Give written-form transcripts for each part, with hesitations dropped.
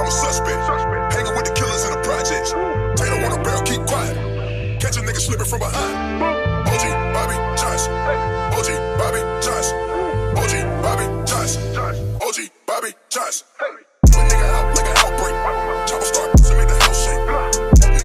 a suspect. Hanging with the killers in the projects. Taylor on a barrel, keep quiet. Catch a nigga slipping from behind. OG Bobby Johnson. OG Bobby Johnson. OG Bobby Johnson. OG Bobby Johnson. Put nigga out like an outbreak. Chopper start to make the house shake.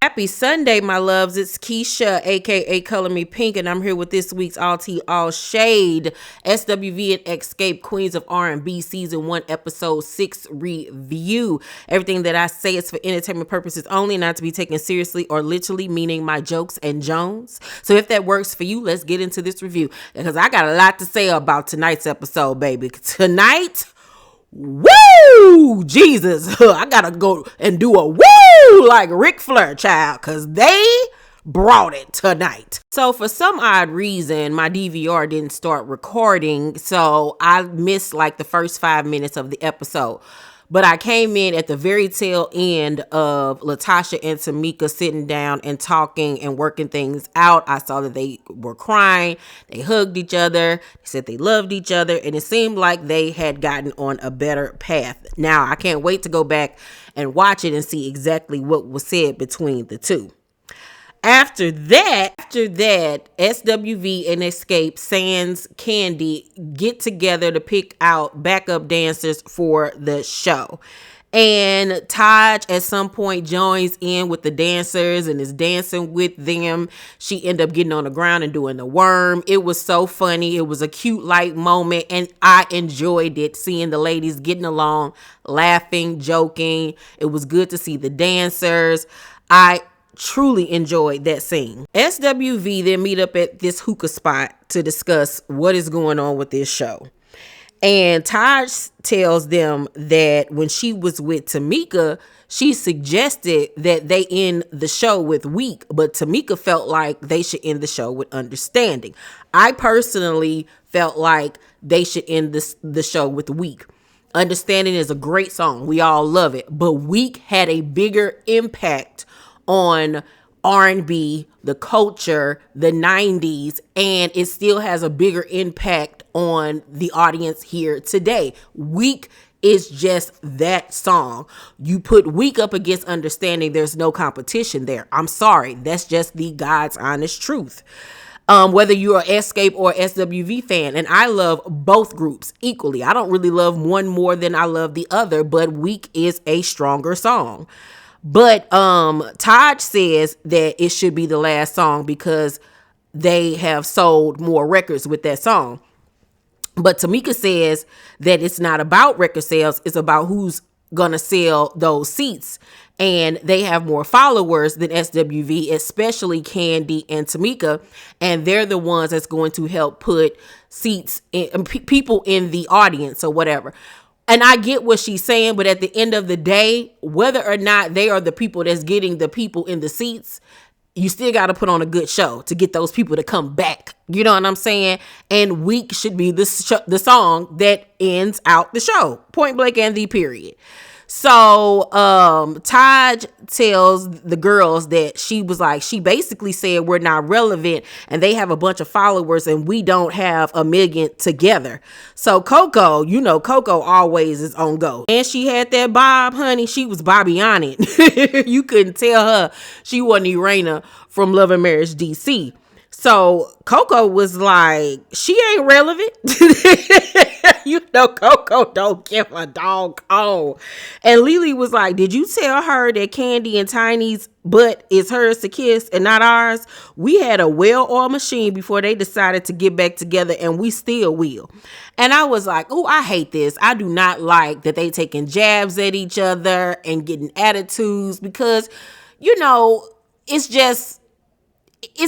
Happy Sunday, my loves. It's Keisha, aka Color Me Pynk, and I'm here with this week's All Tea All Shade SWV and Xscape Queens of R&B Season 1 Episode 6 review. Everything that I say is for entertainment purposes only, not to be taken seriously or literally, meaning my jokes and Jones. So if that works for you, let's get into this review, because I got a lot to say about tonight's episode, baby. Tonight, woo! Jesus, I gotta go and do a woo like Ric Flair, child, because they brought it tonight. So for some odd reason, my DVR didn't start recording, so I missed like the first 5 minutes of the episode. But I came in at the very tail end of LATOCHA and TAMIKA sitting down and talking and working things out. I saw that they were crying. They hugged each other. They said they loved each other. And it seemed like they had gotten on a better path. Now, I can't wait to go back and watch it and see exactly what was said between the two. After that, SWV and Xscape sans Candy get together to pick out backup dancers for the show. And Taj at some point joins in with the dancers and is dancing with them. She ended up getting on the ground and doing the worm. It was so funny. It was a cute, light moment, and I enjoyed it, seeing the ladies getting along, laughing, joking. It was good to see the dancers. I truly enjoyed that scene. SWV then meet up at this hookah spot to discuss what is going on with this show. And Taj tells them that when she was with TAMIKA, she suggested that they end the show with Weak, but TAMIKA felt like they should end the show with Understanding. I personally felt like they should end the show with Weak. Understanding is a great song. We all love it. But Weak had a bigger impact on R&B, the culture, the 90s, and it still has a bigger impact on the audience here today. Weak is just that song. You put Weak up against Understanding, there's no competition there. I'm sorry. That's just the God's honest truth. Whether you're an Xscape or SWV fan, and I love both groups equally. I don't really love one more than I love the other, but Weak is a stronger song. But Taj says that it should be the last song because they have sold more records with that song. But TAMIKA says that it's not about record sales. It's about who's going to sell those seats. And they have more followers than SWV, especially Candy and TAMIKA. And they're the ones that's going to help put seats in, people in the audience or whatever. And I get what she's saying, but at the end of the day, whether or not they are the people that's getting the people in the seats, you still got to put on a good show to get those people to come back. You know what I'm saying? And Weak should be the song that ends out the show. Point blank and the period. So Taj tells the girls that she basically said we're not relevant and they have a bunch of followers and we don't have a million together. So Coco, you know, Coco always is on go. And she had that bob, honey. She was Bobby on it. You couldn't tell her she wasn't Irena from Love and Marriage DC. So Coco was like, she ain't relevant. You know, Coco don't give a dog on. And Lily was like, did you tell her that Candy and Tiny's butt is hers to kiss and not ours? We had a well-oiled machine before they decided to get back together, and we still will. And I was like, oh, I hate this. I do not like that they taking jabs at each other and getting attitudes because, you know, it's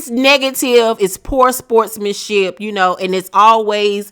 negative. It's poor sportsmanship, you know, and it's always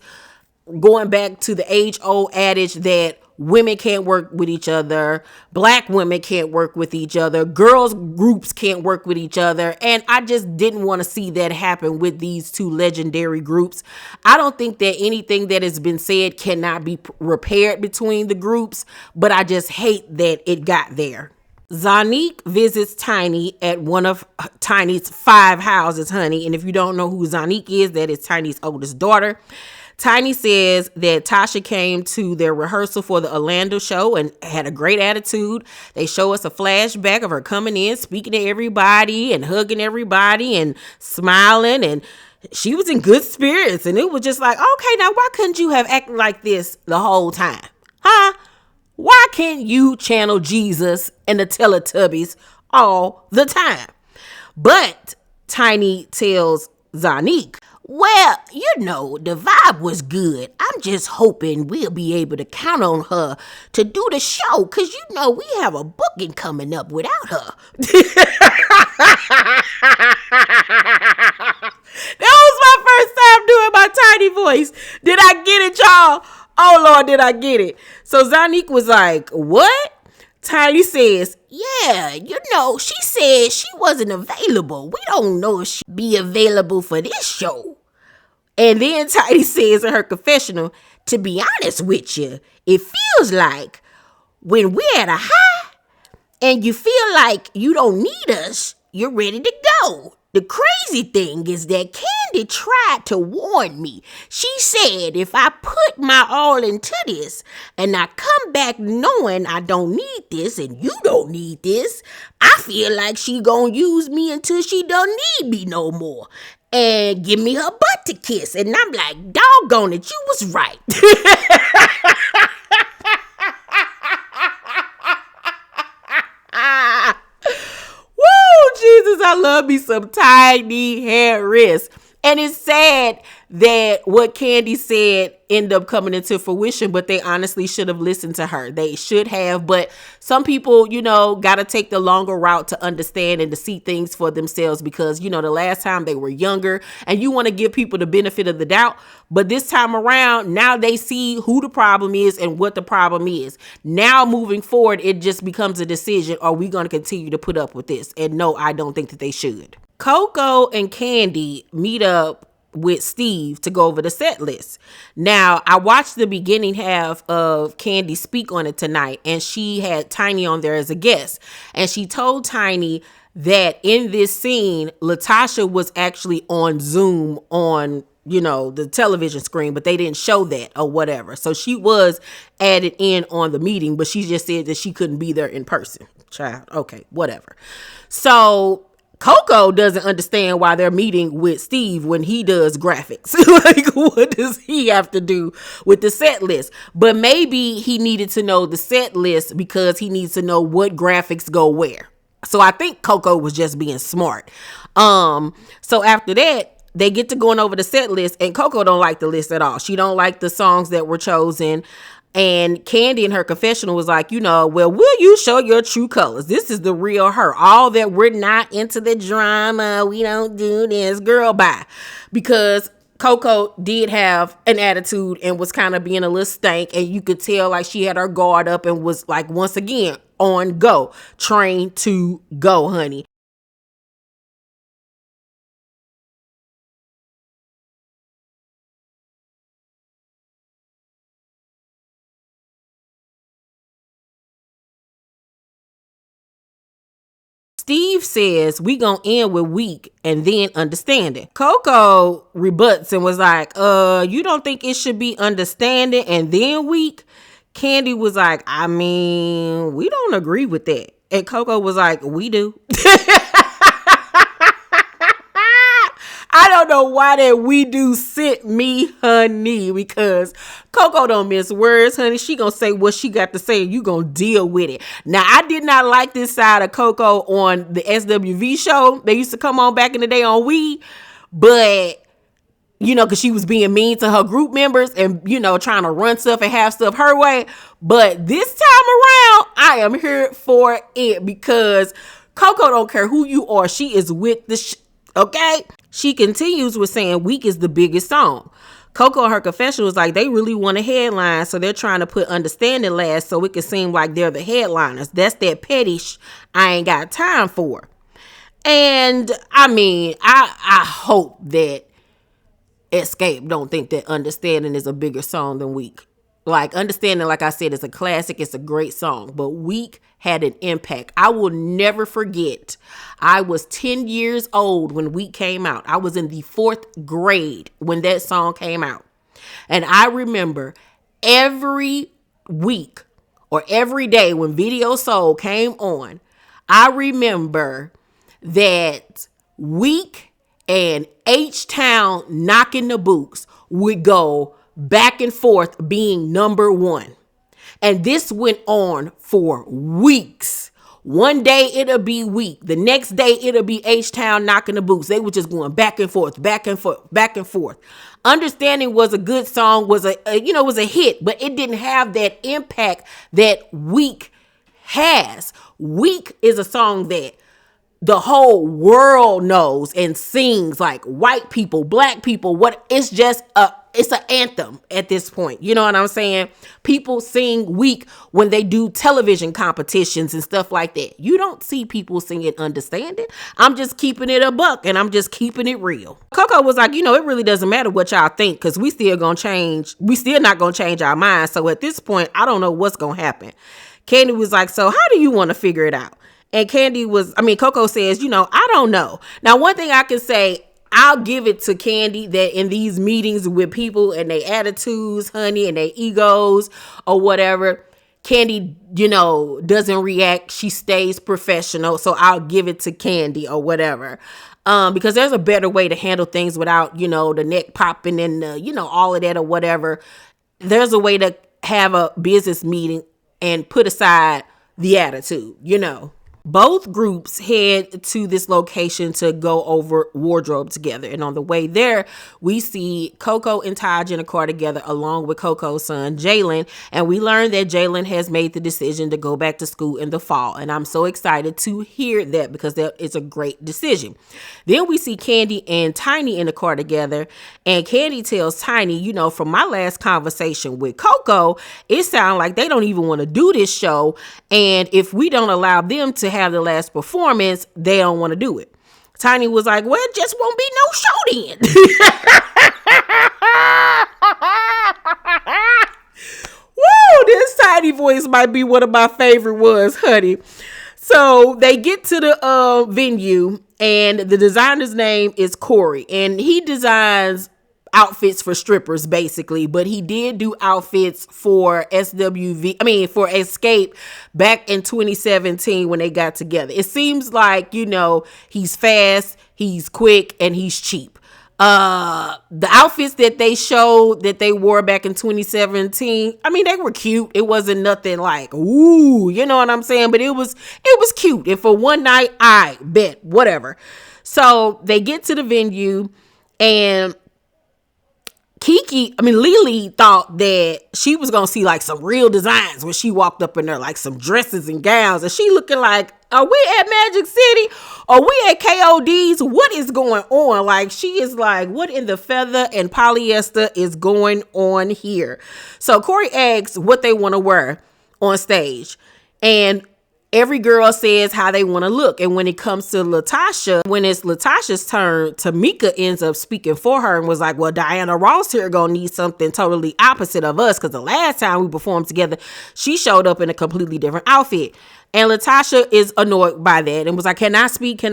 going back to the age-old adage that women can't work with each other, black women can't work with each other, girls groups can't work with each other, and I just didn't want to see that happen with these two legendary groups. I don't think that anything that has been said cannot be repaired between the groups, but I just hate that it got there. Zanique visits Tiny at one of Tiny's 5 houses, honey. And if you don't know who Zanique is, that is Tiny's oldest daughter. Tiny says that Tasha came to their rehearsal for the Orlando show and had a great attitude. They show us a flashback of her coming in, speaking to everybody and hugging everybody and smiling, and she was in good spirits. And it was just like, okay, now why couldn't you have acted like this the whole time? Huh? Why can't you channel Jesus and the Teletubbies all the time? But Tiny tells Zanique, well, you know, the vibe was good. I'm just hoping we'll be able to count on her to do the show, because, you know, we have a booking coming up without her. That was my first time doing my Tiny voice. Did I get it, y'all? Oh, Lord, did I get it? So Zanique was like, what? Tiny says, yeah, you know, she said she wasn't available. We don't know if she'll be available for this show. And then Tiny says in her confessional, to be honest with you, it feels like when we're at a high and you feel like you don't need us, you're ready to go. The crazy thing is that Candy tried to warn me. She said if I put my all into this and I come back knowing I don't need this and you don't need this, I feel like she gonna use me until she don't need me no more and give me her butt to kiss. And I'm like, doggone it, you was right. Jesus, I love me some Tiny Harris. And it's sad that what Candy said ended up coming into fruition, but they honestly should have listened to her. They should have. But some people, you know, got to take the longer route to understand and to see things for themselves, because, you know, the last time they were younger and you want to give people the benefit of the doubt. But this time around, now they see who the problem is and what the problem is. Now moving forward, it just becomes a decision. Are we going to continue to put up with this? And no, I don't think that they should. Coco and Candy meet up with Steve to go over the set list. Now, I watched the beginning half of Candy speak on it tonight, and she had Tiny on there as a guest. And she told Tiny that in this scene, LATOCHA was actually on Zoom on, you know, the television screen, but they didn't show that or whatever. So she was added in on the meeting, but she just said that she couldn't be there in person. Child, okay, whatever. So Coco doesn't understand why they're meeting with Steve when he does graphics. Like, what does he have to do with the set list? But maybe he needed to know the set list because he needs to know what graphics go where. So I think Coco was just being smart. So after that, they get to going over the set list, and Coco don't like the list at all. She don't like the songs that were chosen. And Candy in her confessional was like, you know, well, will you show your true colors? This is the real her. All that we're not into the drama. We don't do this. Girl, bye. Because Coco did have an attitude and was kind of being a little stank. And you could tell like she had her guard up and was like, once again, on go. Train to go, honey. Steve says we gonna end with weak and then understanding. Coco rebuts and was like, you don't think it should be understanding and then weak? Candy was like, I mean, we don't agree with that. And Coco was like, we do. I don't know why that we do sent me, honey, because Coco don't miss words, honey. She gonna say what she got to say and you gonna deal with it. Now, I did not like this side of Coco on the SWV show. They used to come on back in the day on We, but, you know, because she was being mean to her group members and, you know, trying to run stuff and have stuff her way. But this time around, I am here for it because Coco don't care who you are. She is with the okay? She continues with saying Weak is the biggest song. Coco in her confession was like, they really want a headline, so they're trying to put understanding last so it can seem like they're the headliners. That's that petty I ain't got time for. And I mean, I hope that Xscape don't think that Understanding is a bigger song than Weak. Like, Understanding, like I said, is a classic. It's a great song. But Weak had an impact. I will never forget. I was 10 years old when Weak came out. I was in the 4th grade when that song came out. And I remember every week or every day when Video Soul came on, I remember that Week and H-Town Knocking the Boots would go back and forth being number one. And this went on for weeks. One day it'll be Week. The next day it'll be H-Town Knocking the Boots. They were just going back and forth, back and forth, back and forth. Understanding was a good song, was a hit, but it didn't have that impact that Week has. Week is a song that the whole world knows and sings, like white people, black people. It's an anthem at this point. You know what I'm saying? People sing Week when they do television competitions and stuff like that. You don't see people singing Understand It. I'm just keeping it a buck and I'm just keeping it real. Coco was like, it really doesn't matter what y'all think because we still not going to change our minds. So at this point, I don't know what's going to happen. Candy was like, so how do you want to figure it out? And Coco says, I don't know. Now, one thing I can say, I'll give it to Candy that in these meetings with people and their attitudes, honey, and their egos or whatever, Candy, doesn't react. She stays professional. So I'll give it to Candy or whatever. Because there's a better way to handle things without, the neck popping and, all of that or whatever. There's a way to have a business meeting and put aside the attitude, Both groups head to this location to go over wardrobe together. And on the way there, we see Coco and Taj in a car together along with Coco's son, Jalen. And we learn that Jalen has made the decision to go back to school in the fall. And I'm so excited to hear that because that is a great decision. Then we see Candy and Tiny in the car together. And Candy tells Tiny, from my last conversation with Coco, it sounds like they don't even want to do this show. And if we don't allow them to have the last performance, they don't want to do it. Tiny was like, well, it just won't be no show then. Woo, this Tiny voice might be one of my favorite ones, honey. So they get to the venue and the designer's name is Corey and he designs outfits for strippers basically, but he did do outfits for for Xscape back in 2017 when they got together. It seems like, he's fast, he's quick, and he's cheap. The outfits that they showed that they wore back in 2017, they were cute. It wasn't nothing like, ooh, you know what I'm saying? But it was cute. And for one night, I bet, whatever. So they get to the venue and Lily thought that she was going to see like some real designs when she walked up in there, like some dresses and gowns. And she looking like, are we at Magic City? Are we at KOD's? What is going on? Like, she is like, what in the feather and polyester is going on here? So Corey asks what they want to wear on stage. And every girl says how they want to look. And when it comes to LATOCHA, when it's LATOCHA's turn, Tamika ends up speaking for her and was like, well, Diana Ross here gonna need something totally opposite of us. Because the last time we performed together, she showed up in a completely different outfit. And LATOCHA is annoyed by that and was like, can I speak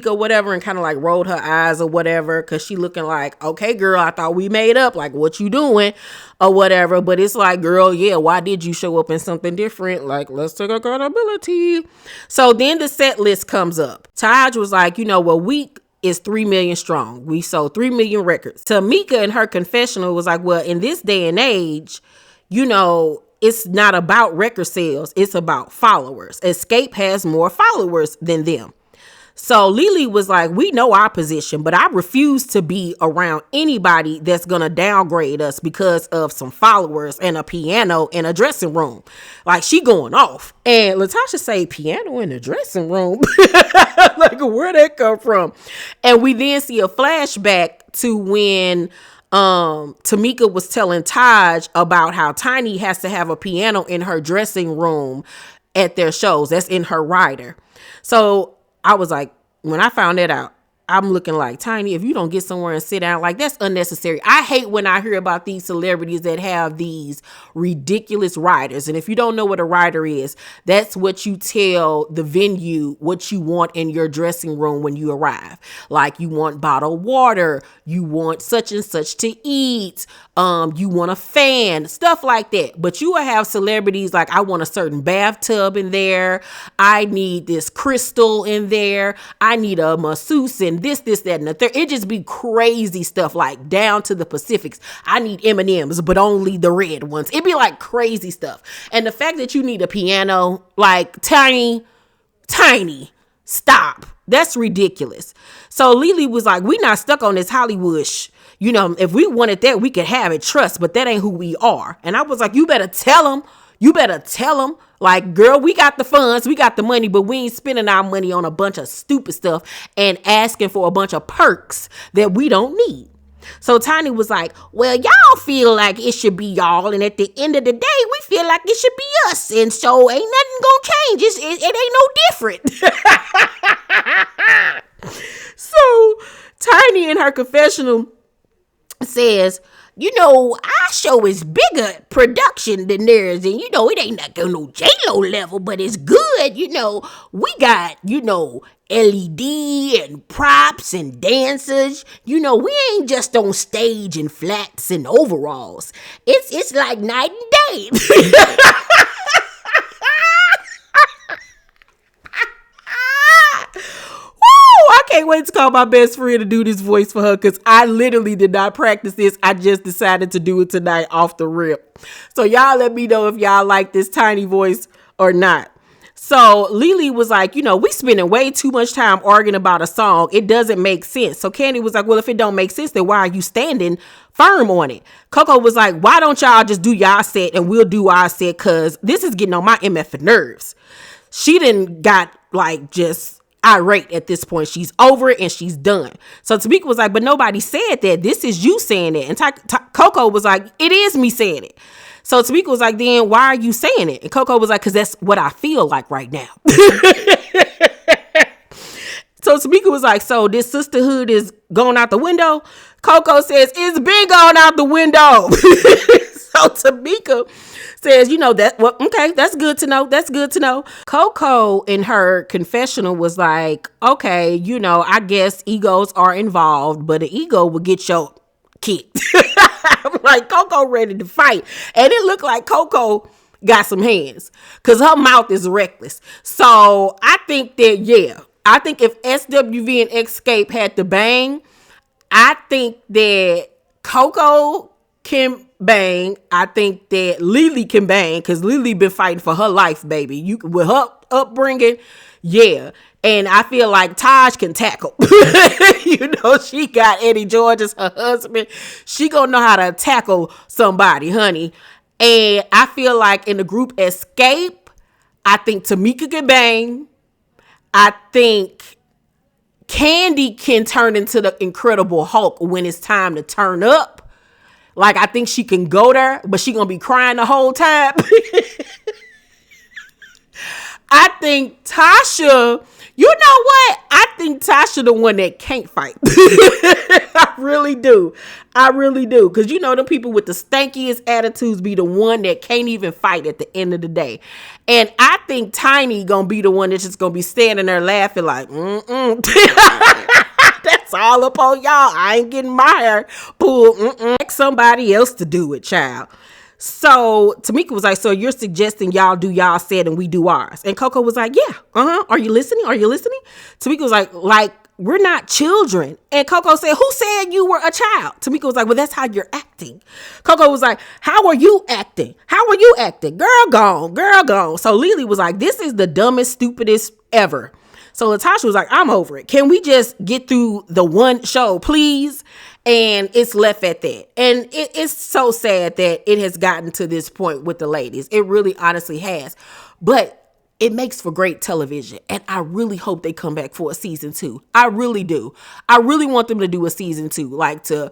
or whatever, and kind of like rolled her eyes or whatever, because she looking like, okay, girl, I thought we made up, like, what you doing or whatever. But it's like, girl, yeah, why did you show up in something different? Like, let's take accountability. So then the set list comes up. Taj was like, Week is 3 million strong. We sold 3 million records. Tamika in her confessional was like, well, in this day and age, it's not about record sales. It's about followers. Xscape has more followers than them. So Lily was like, we know our position, but I refuse to be around anybody that's going to downgrade us because of some followers and a piano in a dressing room. Like, she going off. And LATOCHA say, piano in the dressing room? Like, where'd that come from? And we then see a flashback to when Tamika was telling Taj about how Tiny has to have a piano in her dressing room at their shows. That's in her rider. So I was like, when I found that out, I'm looking like, Tiny, if you don't get somewhere and sit down, like, that's unnecessary. I hate when I hear about these celebrities that have these ridiculous riders. And if you don't know what a rider is, that's what you tell the venue what you want in your dressing room when you arrive. Like, you want bottled water, you want such and such to eat, you want a fan, stuff like that. But you will have celebrities like, I want a certain bathtub in there, I need this crystal in there, I need a masseuse and this, that, and the third. It just be crazy stuff, like down to the Pacifics. I need M&Ms, but only the red ones. It'd be like crazy stuff. And the fact that you need a piano, like, tiny, stop. That's ridiculous. So Lily was like, we not stuck on this Hollywood you know, if we wanted that, we could have it, trust, but that ain't who we are. And I was like, you better tell them, like, girl, we got the funds, we got the money, but we ain't spending our money on a bunch of stupid stuff and asking for a bunch of perks that we don't need. So Tiny was like, well, y'all feel like it should be y'all, and at the end of the day, we feel like it should be us, and so ain't nothing gonna change. It ain't no different. So Tiny in her confessional says, you know, our show is bigger production than theirs, and, you know, it ain't like on no J-Lo level, but it's good. You know, we got, you know, LED and props and dancers. You know, we ain't just on stage in flats and overalls. It's like night and day. I can't wait to call my best friend to do this voice for her, because I literally did not practice this. I just decided to do it tonight off the rip. So y'all let me know if y'all like this Tiny voice or not. So Lily was like, you know, we spending way too much time arguing about a song. It doesn't make sense. So Candy was like, well, if it don't make sense, then why are you standing firm on it? Coco was like, why don't y'all just do y'all set and we'll do our set, because this is getting on my MF nerves. She didn't got like just irate at this point. She's over it and she's done. So Tamika was like, but nobody said that. This is you saying it. And Coco was like, it is me saying it. So Tamika was like, then why are you saying it? And Coco was like, because that's what I feel like right now. So Tamika was like, so this sisterhood is going out the window? Coco says, it's been going out the window. So Tamika says, you know, that, well, okay, that's good to know. That's good to know. Coco in her confessional was like, okay, you know, I guess egos are involved, but an ego will get your kicked. I'm like, Coco ready to fight. And it looked like Coco got some hands, because her mouth is reckless. So I think that, yeah, I think if SWV and Xscape had to bang, I think that Coco can bang. I think that Lily can bang, because Lily been fighting for her life, baby. You with her upbringing, yeah. And I feel like Taj can tackle. You know, she got Eddie George as her husband. She gonna know how to tackle somebody, honey. And I feel like in the group Xscape, I think Tamika can bang. I think Candy can turn into the Incredible Hulk when it's time to turn up. Like, I think she can go there, but she gonna be crying the whole time. I think Tasha, you know what? I think Tasha the one that can't fight. I really do. Because you know, the people with the stankiest attitudes be the one that can't even fight at the end of the day. And I think Tiny gonna be the one that's just gonna be standing there laughing like, that's all up on y'all. I ain't getting my hair pulled. Somebody else to do it, child. So Tamika was like, so you're suggesting y'all do y'all set and we do ours? And Coco was like, yeah, Are you listening? Tamika was like, we're not children. And Coco said, who said you were a child? Tamika was like, well, that's how you're acting. Coco was like, how are you acting? Girl gone. So Lily was like, this is the dumbest, stupidest ever. So Latasha was like, I'm over it. Can we just get through the one show, please? And it's left at that. And it's so sad that it has gotten to this point with the ladies. It really honestly has. But it makes for great television. And I really hope they come back for a season 2. I really do. I really want them to do a season 2. Like, to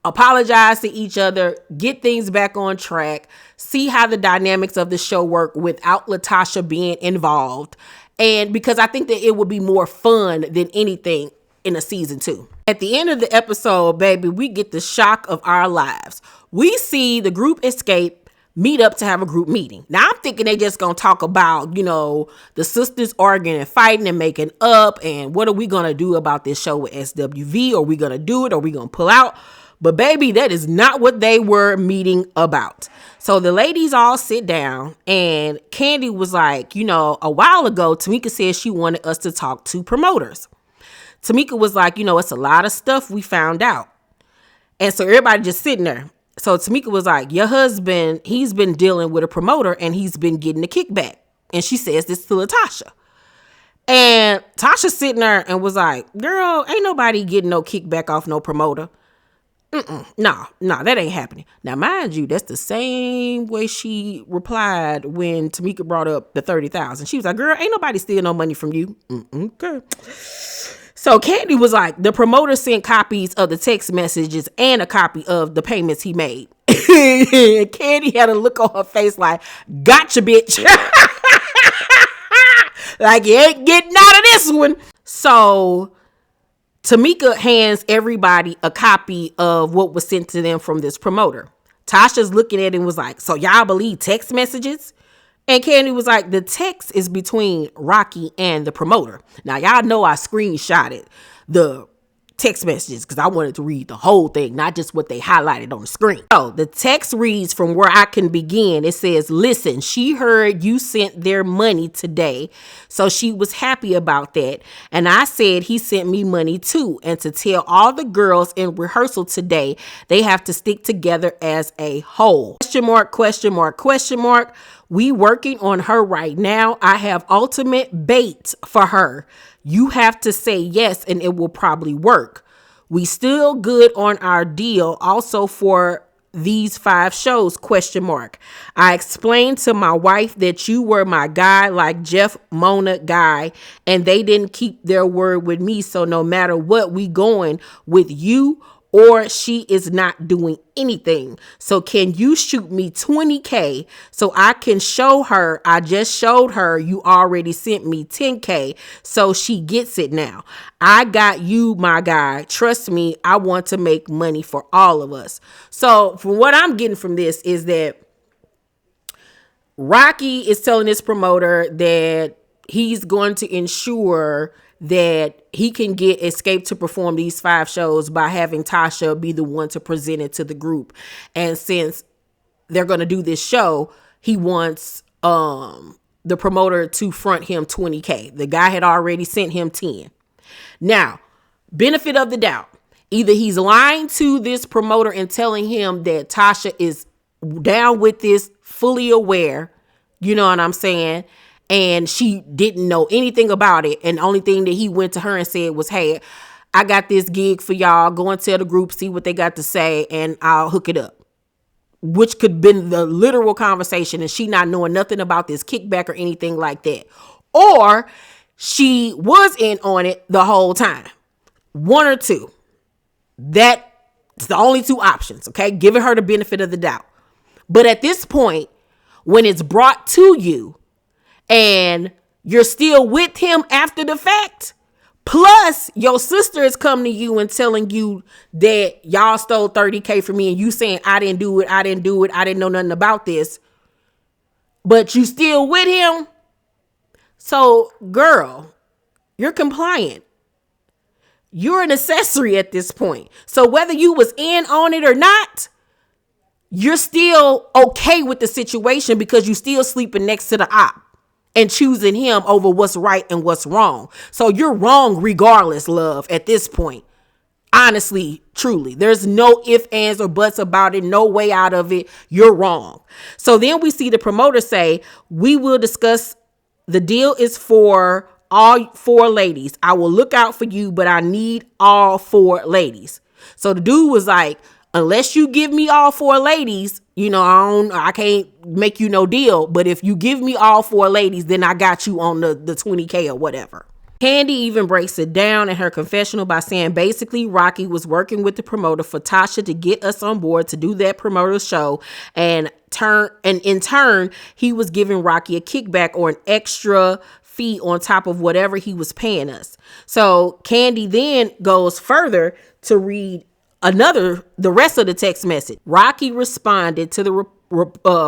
apologize to each other, get things back on track, see how the dynamics of the show work without LaTocha being involved. And because I think that it would be more fun than anything. in a season 2. At the end of the episode, baby, we get the shock of our lives. We see the group Xscape meet up to have a group meeting. Now I'm thinking they just gonna talk about, the sisters arguing and fighting and making up, and what are we gonna do about this show with SWV? Are we gonna do it? Or are we gonna pull out? But baby, that is not what they were meeting about. So the ladies all sit down, and Candy was like, a while ago, TAMIKA said she wanted us to talk to promoters. TAMIKA was like, it's a lot of stuff we found out. And so everybody just sitting there. So TAMIKA was like, your husband, he's been dealing with a promoter and he's been getting a kickback. And she says this to LATOCHA. And Tasha sitting there and was like, girl, ain't nobody getting no kickback off no promoter. No, that ain't happening. Now, mind you, that's the same way she replied when TAMIKA brought up the 30,000. She was like, girl, ain't nobody stealing no money from you. Okay. So Candy was like, the promoter sent copies of the text messages and a copy of the payments he made. Candy had a look on her face like, gotcha, bitch. Like, you ain't getting out of this one. So TAMIKA hands everybody a copy of what was sent to them from this promoter. Tasha's looking at it and was like, so y'all believe text messages? And Candy was like, the text is between Rocky and the promoter. Now, y'all know I screenshotted the text messages because I wanted to read the whole thing, not just what they highlighted on the screen. So the text reads from where I can begin. It says, listen, she heard you sent their money today, so she was happy about that. And I said he sent me money too. And to tell all the girls in rehearsal today, they have to stick together as a whole. Question mark, question mark, question mark. We working on her right now. I have ultimate bait for her. You have to say yes and it will probably work. We still good on our deal also for these 5 shows, question mark. I explained to my wife that you were my guy, like Jeff Mona guy, and they didn't keep their word with me. So no matter what, we going with you or she is not doing anything. So can you shoot me 20K so I can show her I just showed her you already sent me 10K so she gets it now. I got you, my guy. Trust me, I want to make money for all of us. So from what I'm getting from this is that Rocky is telling this promoter that he's going to ensure that he can get Xscape to perform these 5 shows by having Tasha be the one to present it to the group. And since they're going to do this show, he wants the promoter to front him 20K. The guy had already sent him 10. Now, benefit of the doubt. Either he's lying to this promoter and telling him that Tasha is down with this, fully aware, you know what I'm saying? And she didn't know anything about it. And the only thing that he went to her and said was, hey, I got this gig for y'all. Go and tell the group, see what they got to say, and I'll hook it up. Which could have been the literal conversation, and she not knowing nothing about this kickback or anything like that. Or she was in on it the whole time. One or two. That's the only 2 options, okay? Giving her the benefit of the doubt. But at this point, when it's brought to you, and you're still with him after the fact, plus your sister is coming to you and telling you that y'all stole 30K from me and you saying, I didn't do it, I didn't know nothing about this, but you still with him. So, girl, you're compliant. You're an accessory at this point. So whether you was in on it or not, you're still okay with the situation because you still sleeping next to the op and choosing him over what's right and what's wrong. So you're wrong regardless, love, at this point. Honestly, truly, there's no ifs, ands, or buts about it. No way out of it. You're wrong. So then we see the promoter say, we will discuss. The deal is for all 4 ladies. I will look out for you, but I need all 4 ladies. So the dude was like, unless you give me all 4 ladies, I can't make you no deal. But if you give me all 4 ladies, then I got you on the 20K or whatever. Candy even breaks it down in her confessional by saying basically Rocky was working with the promoter for Tasha to get us on board to do that promoter show, and in turn he was giving Rocky a kickback or an extra fee on top of whatever he was paying us. So Candy then goes further to read the rest of the text message. Rocky responded to the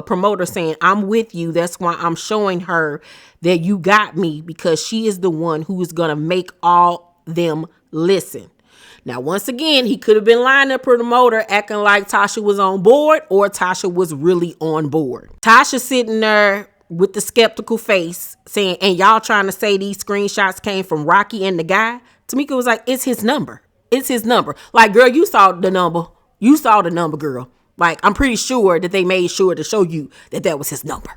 promoter saying, "I'm with you. That's why I'm showing her that you got me, because she is the one who is going to make all them listen." Now, once again, he could have been lying to the promoter, acting like Tasha was on board, or Tasha was really on board. Tasha sitting there with the skeptical face saying, "And y'all trying to say these screenshots came from Rocky and the guy?" Tamika was like, "It's his number. It's his number." Like, girl, you saw the number. You saw the number, girl. Like, I'm pretty sure that they made sure to show you that that was his number.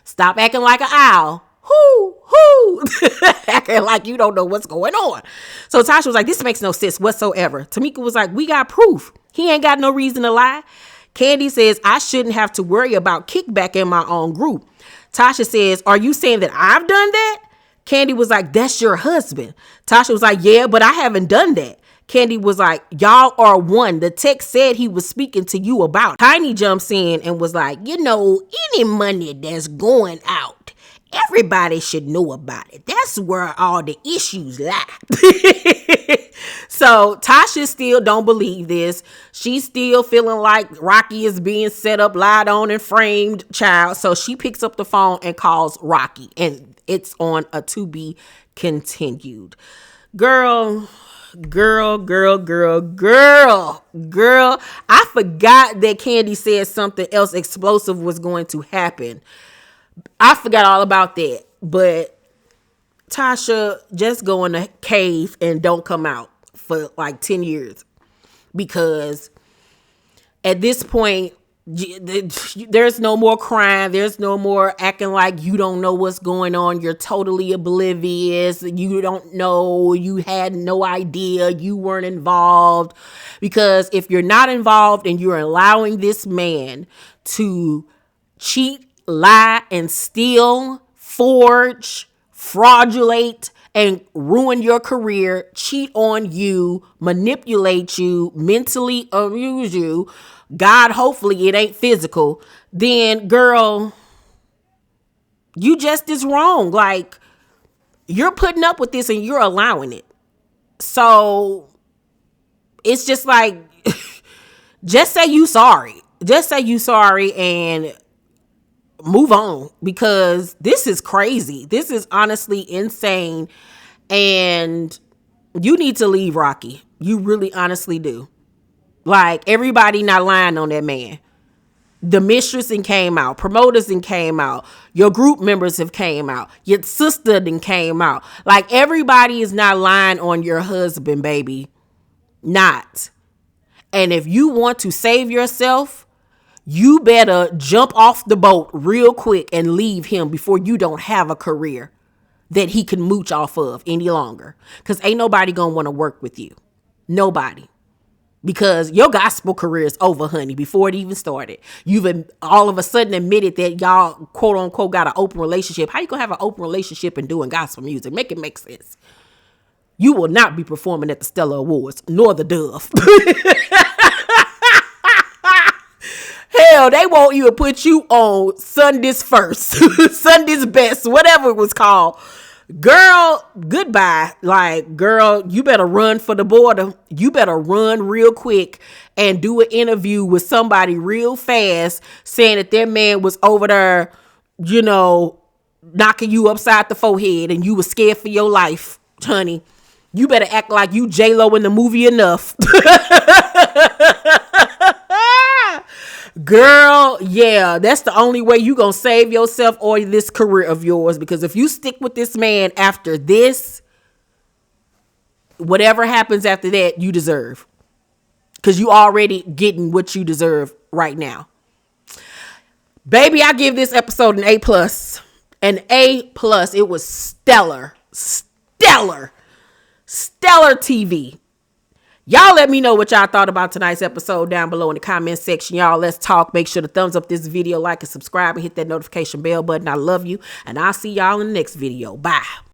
Stop acting like an owl. Whoo. Acting like you don't know what's going on. So Tasha was like, "This makes no sense whatsoever." Tamika was like, "We got proof. He ain't got no reason to lie." Candy says, "I shouldn't have to worry about kickback in my own group." Tasha says, "Are you saying that I've done that?" Candy was like, "That's your husband." Tasha was like, "Yeah, but I haven't done that." Candy was like, "Y'all are one. The text said he was speaking to you about it." Tiny jumps in and was like, "Any money that's going out, everybody should know about it. That's where all the issues lie." So Tasha still don't believe this. She's still feeling like Rocky is being set up, lied on, and framed, child. So she picks up the phone and calls Rocky, and it's on a to be continued. Girl, I forgot that Candy said something else explosive was going to happen. I forgot all about that. But Tasha, just go in a cave and don't come out for like 10 years. Because at this point, there's no more crying. There's no more acting like you don't know what's going on. You're totally oblivious. You don't know. You had no idea. You weren't involved. Because if you're not involved and you're allowing this man to cheat, lie, and steal, forge, fraudulate, and ruin your career, cheat on you, manipulate you, mentally abuse you, God, hopefully it ain't physical, then girl, you just is wrong. Like, you're putting up with this and you're allowing it. So it's just like, just say you sorry. Just say you sorry and move on, because this is crazy. This is honestly insane. And you need to leave Rocky. You really honestly do. Like, everybody not lying on that man. The mistress and came out. Promoters and came out. Your group members have came out. Your sister then came out. Like, everybody is not lying on your husband, baby. Not. And if you want to save yourself, you better jump off the boat real quick and leave him before you don't have a career that he can mooch off of any longer. Because ain't nobody gonna want to work with you. Nobody. Because your gospel career is over, honey, before it even started. You've all of a sudden admitted that y'all, quote unquote, got an open relationship. How you gonna have an open relationship and doing gospel music? Make it make sense. You will not be performing at the Stellar Awards, nor the Dove. Hell, they won't even put you on Sunday's First, Sunday's Best, whatever it was called. Girl, goodbye. Like, girl, you better run for the border. You better run real quick and do an interview with somebody real fast saying that their man was over there, knocking you upside the forehead and you was scared for your life, honey. You better act like you J-Lo in the movie enough. Girl, yeah, that's the only way you gonna save yourself or this career of yours. Because if you stick with this man after this, whatever happens after that, you deserve. Because you already getting what you deserve right now. Baby, I give this episode an A+. An A+. It was stellar. Stellar TV. Y'all let me know what y'all thought about tonight's episode down below in the comment section. Y'all, let's talk. Make sure to thumbs up this video, like and subscribe, and hit that notification bell button. I love you, and I'll see y'all in the next video. Bye.